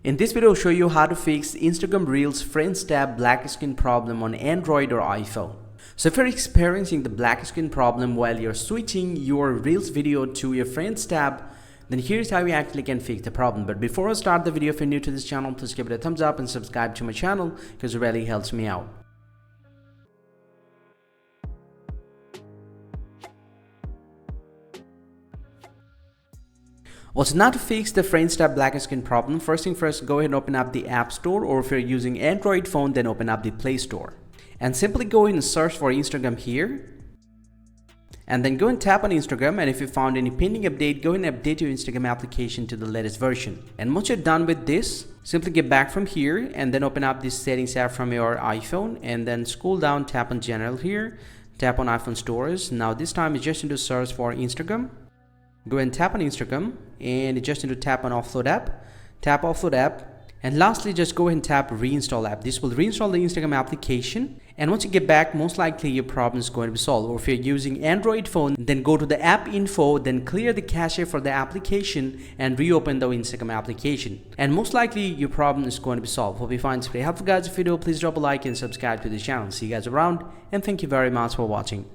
In this video, I'll show you how to fix Instagram Reels Friends tab black screen problem on Android or iPhone. So if you're experiencing the black screen problem while you're switching your Reels video to your Friends tab, then here's how you actually can fix the problem. But before I start the video, if you're new to this channel, please give it a thumbs up and subscribe to my channel because it really helps me out. Also, now to fix the Friends tab black screen problem, first thing first, go ahead and open up the App Store, or if you're using Android phone, then open up the Play Store. And simply go ahead and search for Instagram here. And then go and tap on Instagram, and if you found any pending update, go ahead and update your Instagram application to the latest version. And once you're done with this, simply get back from here and then open up this settings app from your iPhone, and then scroll down, tap on General here, tap on iPhone stores. Now this time it's just into search for Instagram. Go and tap on Instagram, and just need to tap on Offload app, tap Offload app, and lastly just go ahead and tap reinstall app. This will reinstall the Instagram application, and once you get back, most likely your problem is going to be solved. Or if you're using Android phone, then go to the app info, then clear the cache for the application and reopen the Instagram application, and most likely your problem is going to be solved. Hope you find this very helpful, guys. If you do, please drop a like and subscribe to the channel. See you guys around, and thank you very much for watching.